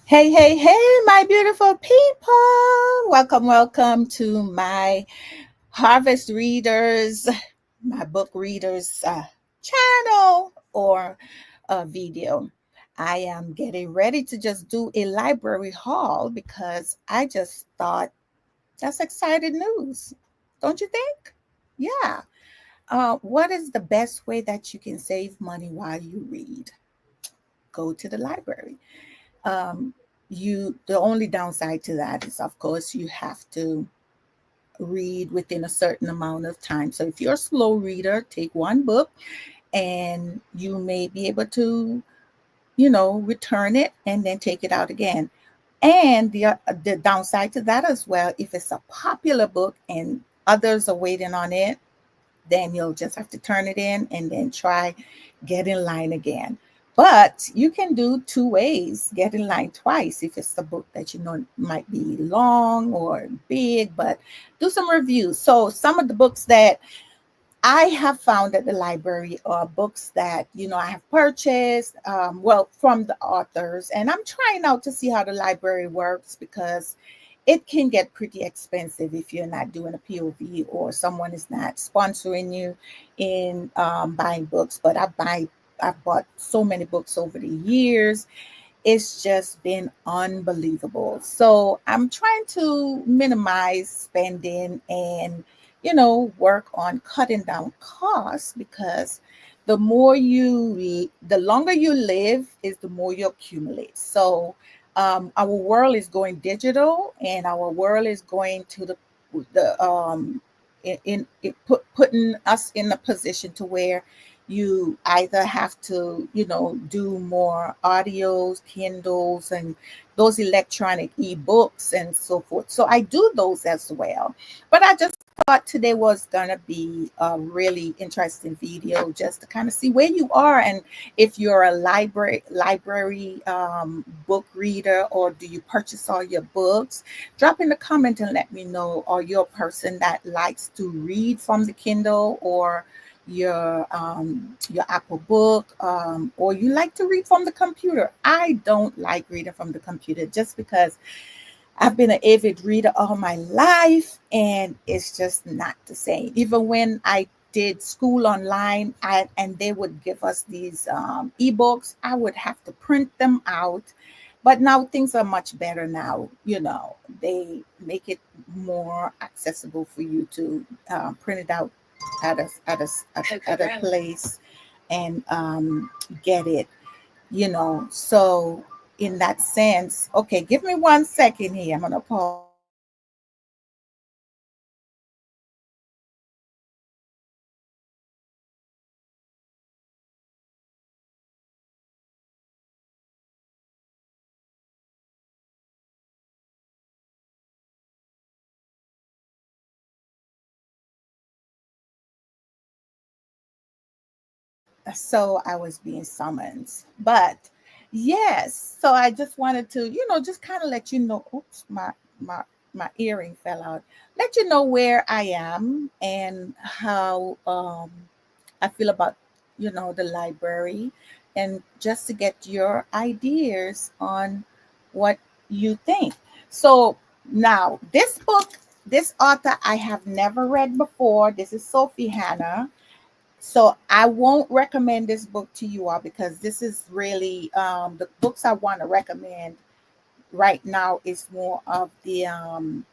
Hey, hey, hey, my beautiful people. Welcome, welcome to my Harvest Readers, my book readers channel or video. I am getting ready to just do a library haul because I just thought that's exciting news. Don't you think? Yeah. What is the best way that you can save money while you read? Go to the library. Um, the only downside to that is, of course, you have to read within a certain amount of time. So if you're a slow reader, take one book and you may be able to, return it and then take it out again. And the downside to that as well, if it's a popular book and others are waiting on it, then you'll just have to turn it in and then try get in line again. But you can do two ways, get in line twice if it's a book that you know might be long or big, but do some reviews. So some of the books that I have found at the library are books that, I have purchased, from the authors. And I'm trying out to see how the library works because it can get pretty expensive if you're not doing a POV or someone is not sponsoring you in buying books. But I've bought so many books over the years. It's just been unbelievable. So I'm trying to minimize spending and, work on cutting down costs because the longer you live is the more you accumulate. So our world is going digital and our world is going to the putting us in a position to where you either have to, do more audios, Kindles, and those electronic ebooks and so forth. So I do those as well. But I just thought today was going to be a really interesting video just to kind of see where you are and if you're a library book reader or do you purchase all your books. Drop in the comment and let me know, are you a person that likes to read from the Kindle or your Apple Book, or you like to read from the computer? I don't like reading from the computer just because I've been an avid reader all my life, and it's just not the same. Even when I did school online, and they would give us these ebooks, I would have to print them out. But now things are much better now. They make it more accessible for you to print it out at a place and get it. So in that sense, okay, give me 1 second here. I'm gonna pause the video and let me show you exactly so I was being summoned. But yes, so I just wanted to, just kind of let you know, oops, my earring fell out. Let you know where I am and how I feel about, the library and just to get your ideas on what you think. So now this author I have never read before. This is Sophie Hannah. So I won't recommend this book to you all because this is really the books I want to recommend right now is more of the I'm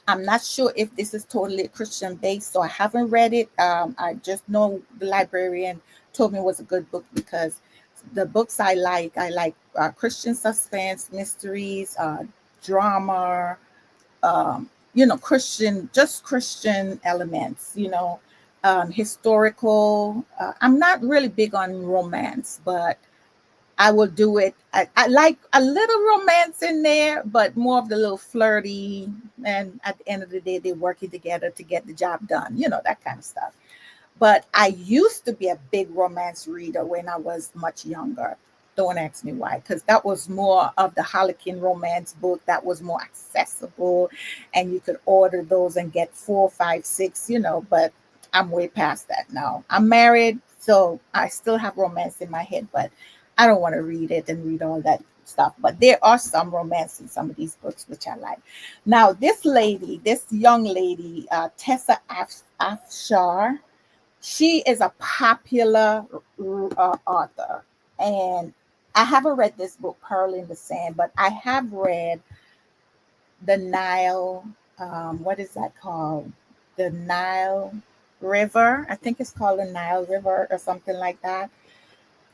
not sure if this is totally Christian based, so I haven't read it. I just know the librarian told me it was a good book because the books I like Christian suspense, mysteries, drama, Christian elements, historical. I'm not really big on romance, but I will do it. I like a little romance in there, but more of the little flirty. And at the end of the day, they're working together to get the job done, that kind of stuff. But I used to be a big romance reader when I was much younger. Don't ask me why, because that was more of the Harlequin romance book that was more accessible, and you could order those and get four, five, six, But I'm way past that now. I'm married, so I still have romance in my head, but I don't want to read it and read all that stuff, but there are some romance in some of these books which I like. Now, this young lady, Tessa Afshar, she is a popular author, and I haven't read this book, Pearl in the Sand, but I have read the Nile. What is that called? The Nile River. I think it's called the Nile River or something like that.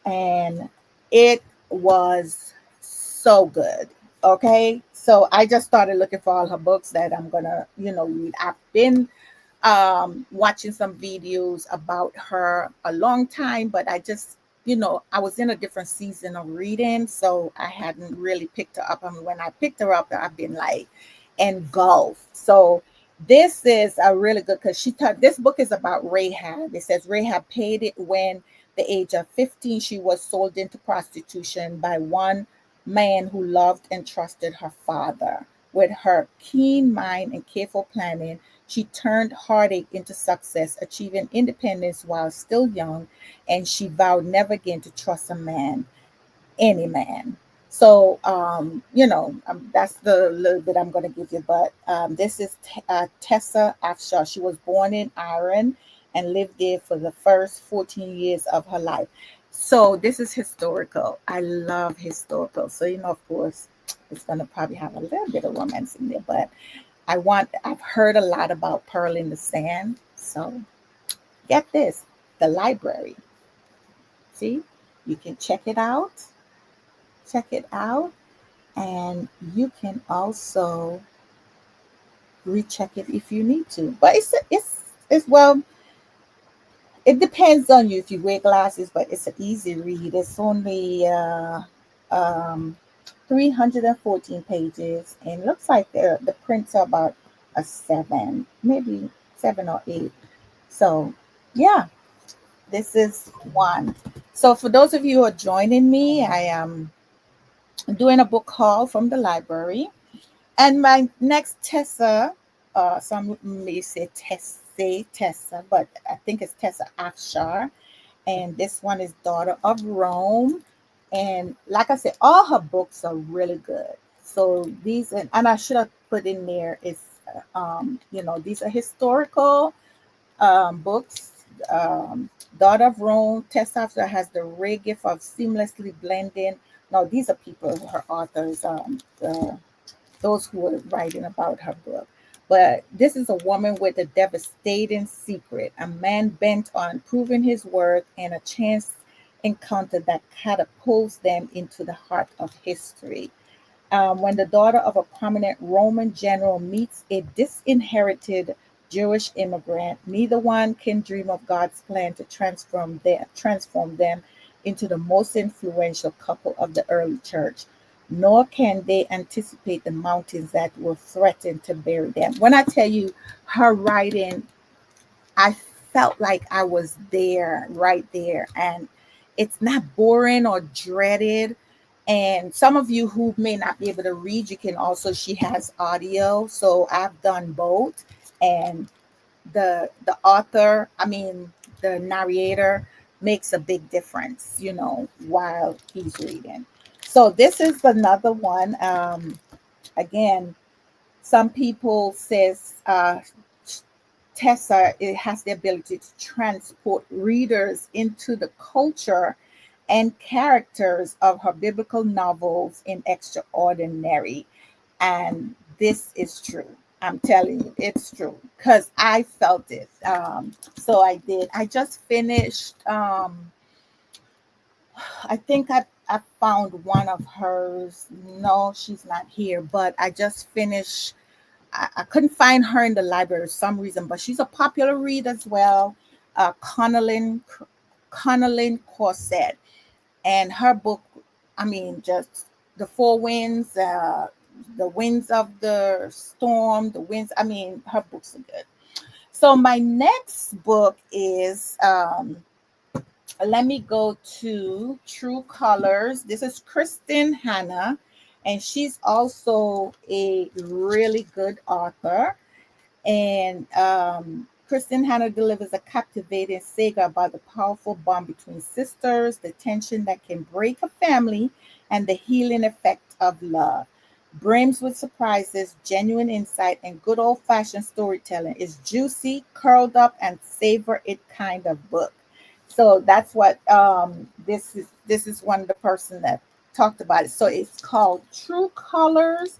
And it was so good. Okay. So I just started looking for all her books that I'm gonna, read. I've been watching some videos about her a long time, but I just, I was in a different season of reading, so I hadn't really picked her up. I mean, when I picked her up, I've been like engulfed. So this is a really good, because this book is about Rahab. It says Rahab paid it when the age of 15 she was sold into prostitution by one man who loved and trusted her father. With her keen mind and careful planning, she turned heartache into success, achieving independence while still young, and she vowed never again to trust a man, any man. So, that's the little bit I'm going to give you. But this is Tessa Afshar. She was born in Iran and lived there for the first 14 years of her life. So this is historical. I love historical. So, of course, it's going to probably have a little bit of romance in there, but I've heard a lot about Pearl in the Sand. So get this, the library. See, you can check it out. Check it out. And you can also recheck it if you need to. But it's well, it depends on you if you wear glasses, but it's an easy read. It's only um 314 pages, and looks like the prints are about a 7, maybe 7 or 8. So, yeah, this is one. So, for those of you who are joining me, I am doing a book haul from the library. And my next Tessa, some may say Tessa, but I think it's Tessa Afshar. And this one is Daughter of Rome. And like I said, all her books are really good. So these, and I should have put in there is, these are historical books. Daughter of Rome, Tessa Afshar has the rare gift of seamlessly blending. Now, these are people, her authors, those who were writing about her book. But this is a woman with a devastating secret, a man bent on proving his worth, and a chance encounter that catapults them into the heart of history. When the daughter of a prominent Roman general meets a disinherited Jewish immigrant, neither one can dream of God's plan to transform them into the most influential couple of the early church, nor can they anticipate the mountains that will threaten to bury them. When I tell you her writing, I felt like I was there, right there. And it's not boring or dreaded. And some of you who may not be able to read, you can also, she has audio. So I've done both. And the author, I mean, the narrator makes a big difference, while he's reading. So this is another one. Again, some people says Tessa, it has the ability to transport readers into the culture and characters of her biblical novels in extraordinary. And this is true. I'm telling you, it's true because I felt it. So I did. I just finished. I think I found one of hers. No, she's not here. But I just finished. I couldn't find her in the library for some reason, but she's a popular read as well. Connelly Corset, and her book, I mean, just the four winds, the winds of the storm, the winds. I mean, her books are good. So my next book is, let me go to True Colors. This is Kristen Hanna, and she's also a really good author. And Kristen Hanna delivers a captivating saga about the powerful bond between sisters, the tension that can break a family, and the healing effect of love. Brims with surprises, genuine insight, and good old fashioned storytelling. Is juicy, curled up, and savor it kind of book. So that's what this is. This is one of the person that talked about it. So it's called True Colors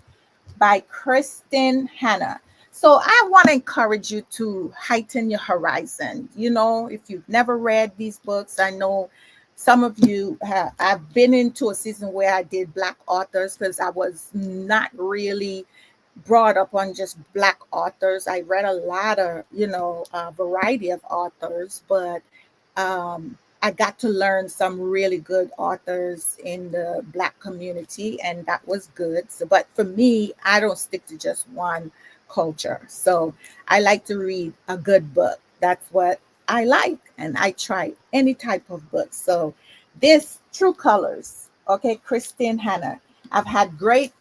by Kristen Hanna. So I want to encourage you to heighten your horizon. You know, if you've never read these books, I know some of you have. I've been into a season where I did Black authors because I was not really brought up on just Black authors. I read a lot of, a variety of authors, but I got to learn some really good authors in the Black community, and that was good. So, but for me, I don't stick to just one culture. So I like to read a good book. That's what I like, and I try any type of book. So this True Colors, okay, Kristen Hanna. I've had great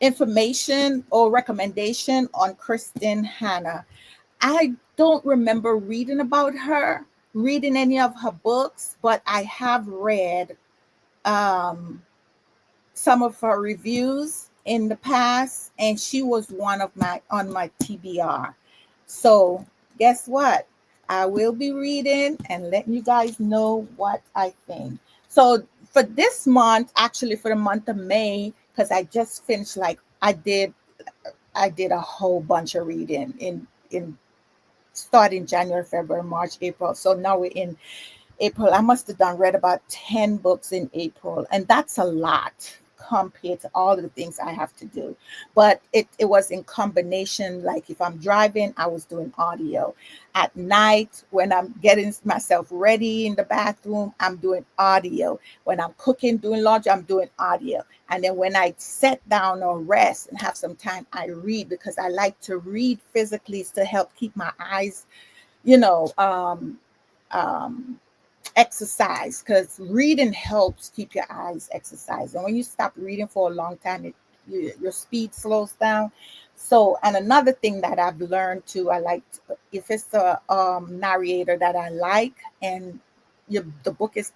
information or recommendation on Kristen Hanna. I don't remember reading about her, reading any of her books, but I have read um, some of her reviews in the past, and she was one of my on my TBR. So guess what? I will be reading and letting you guys know what I think. So for this month, actually for the month of May, because I just finished I did a whole bunch of reading in starting January, February, March, April. So now we're in April. I must have done read about 10 books in April, and that's a lot compared to all of the things I have to do. But it was in combination. Like if I'm driving, I was doing audio. At night, when I'm getting myself ready in the bathroom, I'm doing audio. When I'm cooking, doing laundry, I'm doing audio. And then when I sit down or rest and have some time, I read because I like to read physically to help keep my eyes, you know, um, exercise, because reading helps keep your eyes exercised. And when you stop reading for a long time, your speed slows down. So, and another thing that I've learned too, I like if it's a narrator that I like, and the book is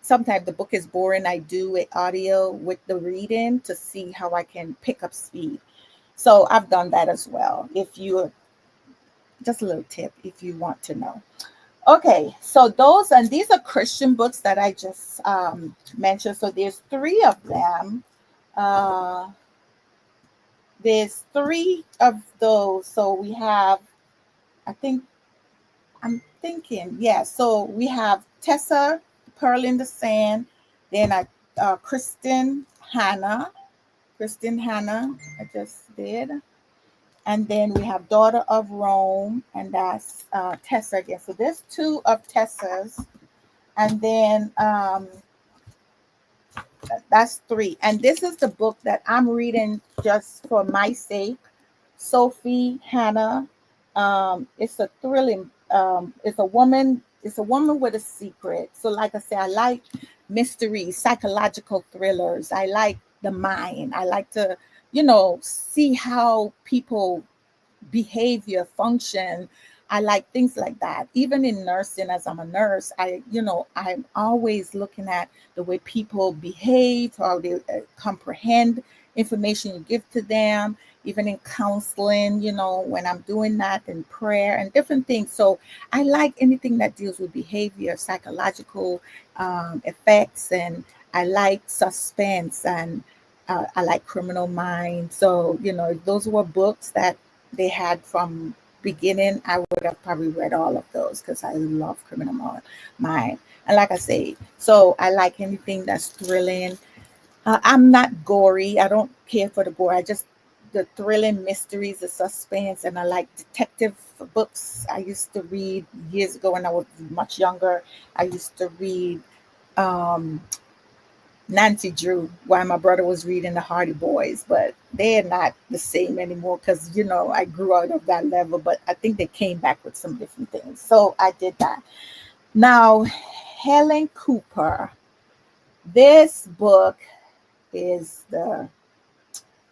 sometimes the book is boring, I do it audio with the reading to see how I can pick up speed. So I've done that as well. If you just a little tip if you want to know. Okay, so these are Christian books that I just mentioned. So there's three of them. Uh, there's three of those. So we have, I think, I'm thinking, yeah. So we have Tessa, Pearl in the Sand. Then Hannah, Kristen Hannah, I just did. And then we have Daughter of Rome, and that's Tessa again. So there's two of Tessa's. And then that's three. And this is the book that I'm reading just for my sake. Sophie Hannah. It's a thrilling. It's a woman with a secret. So, like I said, I like mysteries, psychological thrillers. I like the mind. I like to, see how people behavior function. I like things like that. Even in nursing, as I'm a nurse, I'm always looking at the way people behave, how they comprehend information you give to them. Even in counseling, when I'm doing that, in prayer and different things. So I like anything that deals with behavior, psychological effects, and I like suspense, and I like Criminal Minds. So if those were books that they had from beginning, I would have probably read all of those because I love Criminal Mind. And like I say, so I like anything that's thrilling. I'm not gory. I don't care for the gore. I just the thrilling mysteries, the suspense, and I like detective books. I used to read years ago when I was much younger. I used to read um, Nancy Drew while my brother was reading the Hardy Boys, but they're not the same anymore because I grew out of that level. But I think they came back with some different things, so I did that. Now, Helen Cooper. This book is the.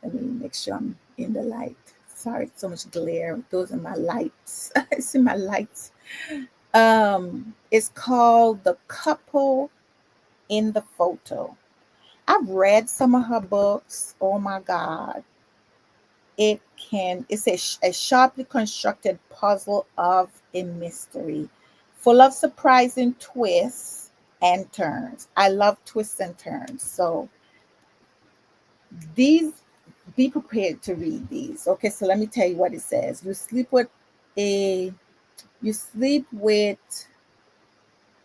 Let me make sure I'm in the light. Sorry, so much glare. Those are my lights. I see my lights. It's called The Couple in the photo. I've read some of her books. Oh my God. It's a sharply constructed puzzle of a mystery, full of surprising twists and turns. I love twists and turns. So these, be prepared to read these. Okay, so let me tell you what it says. A you sleep with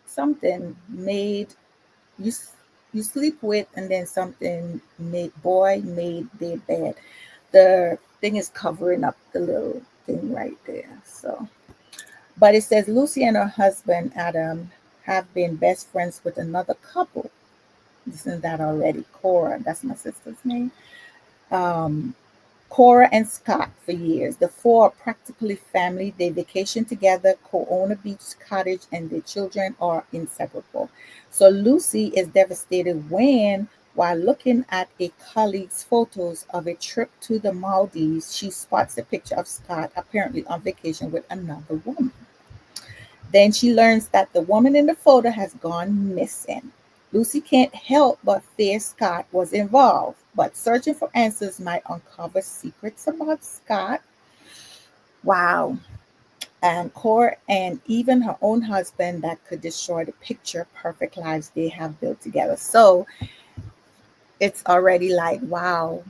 something made you you sleep with, and then something made boy made their bed. The thing is covering up the little thing right there. So, but it says Lucy and her husband Adam have been best friends with another couple. Isn't that already? Cora, that's my sister's name. Um, Cora and Scott for years. The four are practically family. They vacation together, co-own a beach cottage, and their children are inseparable. So Lucy is devastated when, while looking at a colleague's photos of a trip to the Maldives, she spots a picture of Scott apparently on vacation with another woman. Then she learns that the woman in the photo has gone missing. Lucy can't help but fear Scott was involved, but searching for answers might uncover secrets about Scott. Wow. And Cora and even her own husband that could destroy the picture perfect lives they have built together. So it's already like, wow,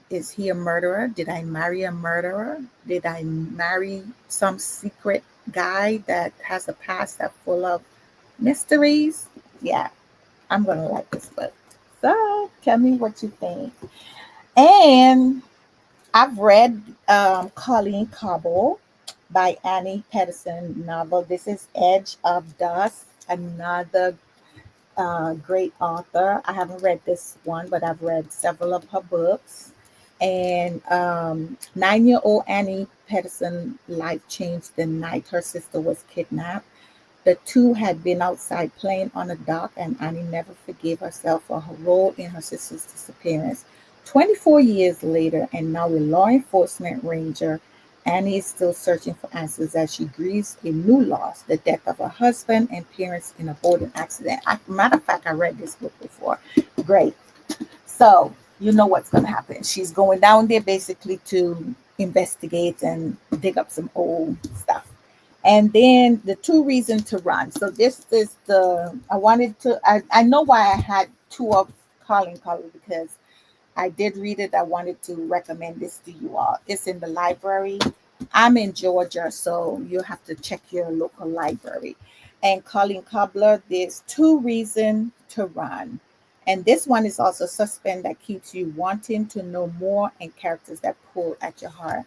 is he a murderer? Did I marry a murderer? Did I marry some secret guy that has a past that's full of mysteries? Yeah, I'm gonna like this book. So tell me what you think. And I've read Colleen Cobble by Annie Pedersen novel. This is Edge of Dust, another great author. I haven't read this one, but I've read several of her books. And 9-year-old Annie Pedersen life changed the night her sister was kidnapped. The two had been outside playing on a dock, and Annie never forgave herself for her role in her sister's disappearance. 24 years later, and now a law enforcement ranger, Annie is still searching for answers as she grieves a new loss, the death of her husband and parents in a boating accident. Matter of fact, I read this book before. Great. So, you know what's going to happen. She's going down there basically to investigate and dig up some old stuff. And then the two reasons to run. So this is I know why I had two of Colin Color, because I did read it. I wanted to recommend this to you all. It's in the library. I'm in Georgia, so you have to check your local library. And Colleen Cobbler, there's two reasons to run. And this one is also suspense that keeps you wanting to know more, and characters that pull at your heart.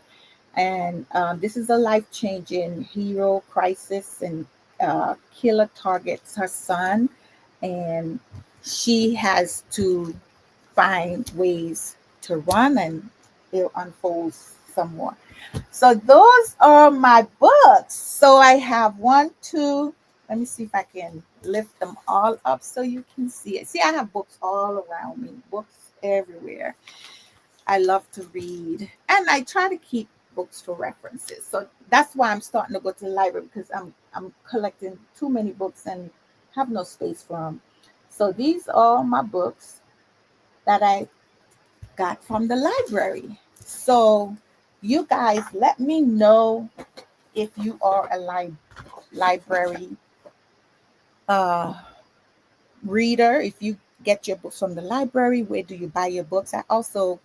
And this is a life-changing hero crisis, and killer targets her son, and she has to find ways to run, and it unfolds some more. So those are my books. So I have one, two. Let me see if I can lift them all up so you can see it. See, I have books all around me, books everywhere. I love to read, and I try to keep books for references. So that's why I'm starting to go to the library, because I'm collecting too many books and have no space for them. So these are my books that I got from the library. So you guys, let me know if you are a library uh, reader. If you get your books from the library, where do you buy your books? I also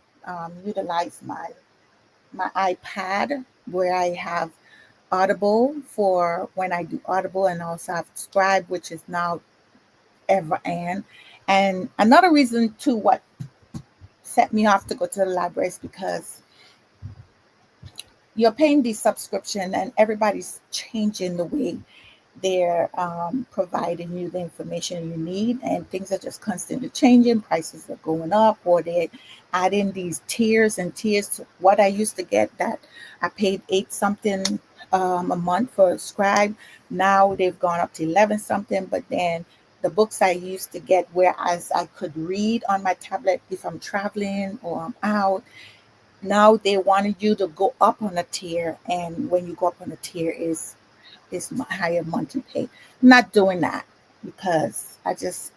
utilize my iPad, where I have Audible for when I do Audible, and also have Scribe, which is now Ever And another reason too, what set me off to go to the library, is because you're paying the subscription, and everybody's changing the way they're providing you the information you need, and things are just constantly changing. Prices are going up, or they're adding these tiers and tiers to what I used to get, that I paid 8 something a month for Scribe. Now they've gone up to 11 something, but then the books I used to get, whereas I could read on my tablet if I'm traveling or I'm out, now they wanted you to go up on a tier, and when you go up on a tier is higher monthly pay. I'm not doing that, because I just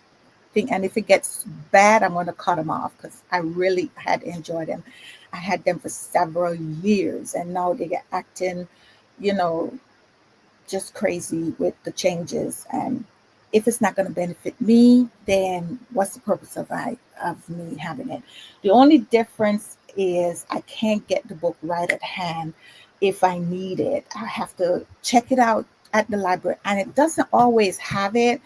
thing. And if it gets bad, I'm going to cut them off because I really had enjoyed them. I had them for several years, and now they get acting, you know, just crazy with the changes. And if it's not going to benefit me, then what's the purpose of me having it? The only difference is I can't get the book right at hand. If I need it, I have to check it out at the library, and it doesn't always have it,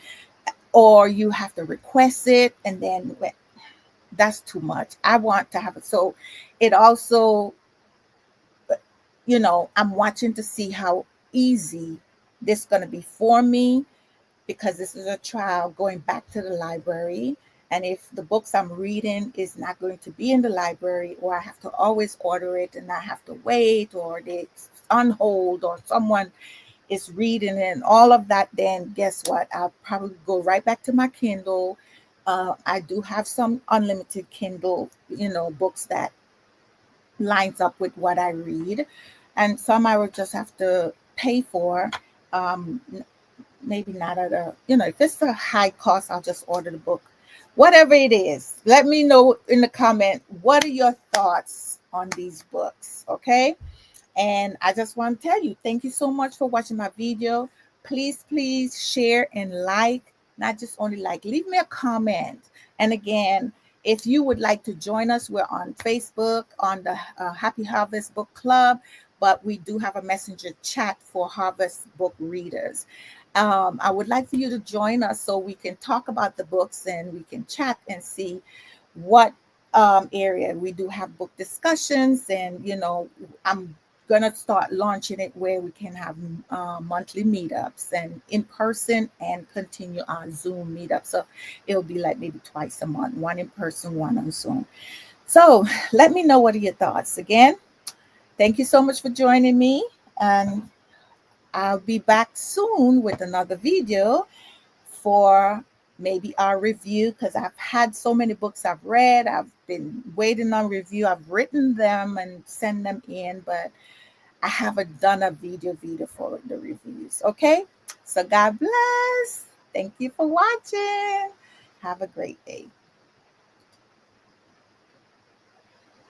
or you have to request it, and then that's too much. I want to have it. So it also, I'm watching to see how easy this is going to be for me, because this is a trial going back to the library. And if the books I'm reading is not going to be in the library, or I have to always order it and I have to wait, or it's on hold, or someone is reading and all of that, then guess what? I'll probably go right back to my Kindle. I do have some unlimited Kindle, books that lines up with what I read, and some I would just have to pay for. Um, Maybe not at a, if it's a high cost, I'll just order the book. Whatever it is, let me know in the comment, what are your thoughts on these books, okay? And I just want to tell you, thank you so much for watching my video. Please share and like, not just only like, leave me a comment. And again, if you would like to join us, we're on Facebook on the Happy Harvest Book Club, but we do have a messenger chat for Harvest book readers. I would like for you to join us so we can talk about the books and we can chat and see what area. We do have book discussions, and I'm gonna start launching it where we can have monthly meetups and in person, and continue on Zoom meetups. So it'll be like maybe twice a month, one in person, one on Zoom. So let me know, what are your thoughts. Again, thank you so much for joining me, and I'll be back soon with another video for maybe our review, because I've had so many books I've read. I've been waiting on review. I've written them and sent them in, but I haven't done a video for the reviews. Okay, so God bless. Thank you for watching. Have a great day.